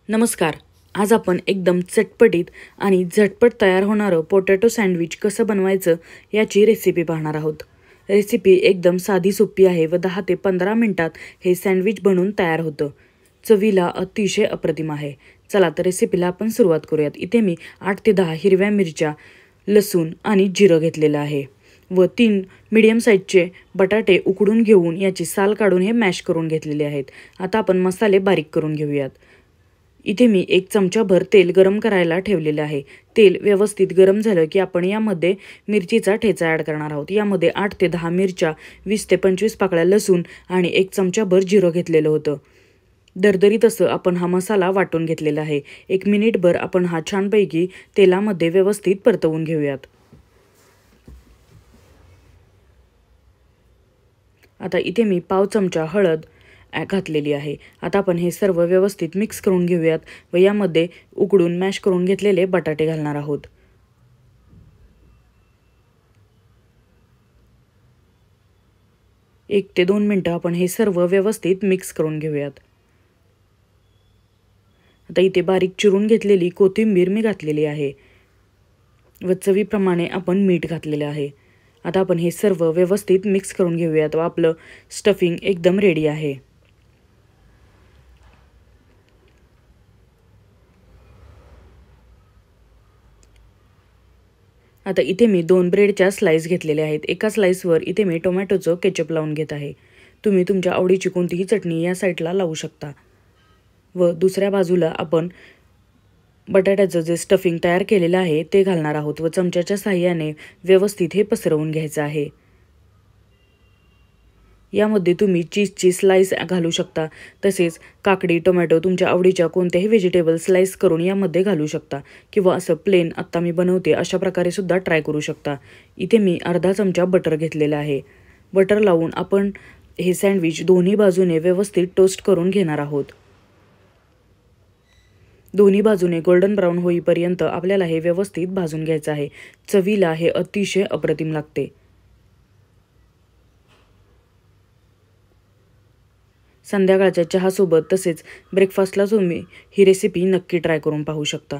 नमस्कार. आज आपण एकदम चटपटीत आणि झटपट तयार होणारं पोटॅटो सँडविच कसं बनवायचं याची रेसिपी पाहणार आहोत. रेसिपी एकदम साधी सोपी आहे व 10 ते 15 मिनिटात हे सँडविच बनवून तयार होतं. चवीला अतिशय अप्रतिम आहे. चला तर रेसिपीला आपण सुरुवात करूयात. इथे मी 8 ते 10 हिरव्या मिरच्या, लसूण आणि जिरं घेतलेलं आहे व 3 मीडियम साईजचे बटाटे उकडून घेऊन याची साल काढून हे मॅश करून घेतलेले आहेत. आता आपण मसाले बारीक करून घेऊयात. इथे मी 1 चमचाभर तेल गरम करायला ठेवलेले आहे. तेल व्यवस्थित गरम झालं की आपण यामध्ये मिरचीचा ठेचा ॲड करणार आहोत. यामध्ये 8 ते 10 मिरच्या, 20 ते 25 पाकळ्या लसूण आणि 1 चमचाभर जिरं घेतलेलं होतं. दरदरीत असं आपण हा मसाला वाटून घेतलेला आहे. 1 मिनिटभर आपण हा छानपैकी तेलामध्ये व्यवस्थित परतवून घेऊयात. आता इथे मी पाव चमचा हळद घातलेली आहे. आता आपण हे सर्व व्यवस्थित मिक्स करून घेऊयात व यामध्ये उकडून मॅश करून घेतलेले बटाटे घालणार आहोत. एक ते 2 मिनिटं आपण हे सर्व व्यवस्थित मिक्स करून घेऊयात. आता इथे बारीक चिरून घेतलेली कोथिंबीर मी घातलेली आहे व चवीप्रमाणे आपण मीठ घातलेले आहे. आता आपण हे सर्व व्यवस्थित मिक्स करून घेऊयात व आपलं स्टफिंग एकदम रेडी आहे. आता इथे मी 2 ब्रेडच्या स्लाइस घेतलेल्या आहेत. एका स्लाइसवर इथे मी टोमॅटोचं केचप लावून घेत आहे. तुम्ही तुमच्या आवडीची कोणतीही चटणी या साईडला लावू शकता. व दुसऱ्या बाजूला आपण बटाट्याचं जे स्टफिंग तयार केलेलं आहे ते घालणार आहोत व चमच्याच्या साहाय्याने व्यवस्थित हे पसरवून घ्यायचं आहे. यामध्ये तुम्ही चीजची स्लाइस घालू शकता. तसेच काकडी, टोमॅटो तुमच्या आवडीच्या कोणत्याही व्हेजिटेबल स्लाइस करून यामध्ये घालू शकता किंवा असं प्लेन आत्ता मी बनवते अशा प्रकारे सुद्धा ट्राय करू शकता. इथे मी अर्धा चमचा बटर घेतलेला आहे. बटर लावून आपण हे सँडविच दोन्ही बाजूने व्यवस्थित टोस्ट करून घेणार आहोत. दोन्ही बाजूने गोल्डन ब्राऊन होईपर्यंत आपल्याला हे व्यवस्थित भाजून घ्यायचं आहे. चवीला हे अतिशय अप्रतिम लागते. संध्याकाळच्या चहासोबत तसेच ब्रेकफास्टला तुम्ही ही रेसिपी नक्की ट्राय करून पाहू शकता.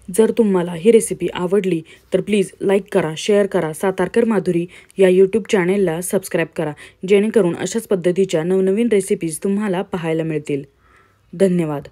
जर तुम्हाला ही रेसिपी आवडली तर प्लीज लाईक करा, शेअर करा. सातारकर माधुरी या यूट्यूब चॅनेलला सबस्क्राईब करा, जेणेकरून अशाच पद्धतीच्या नवनवीन रेसिपीज तुम्हाला पाहायला मिळतील. धन्यवाद.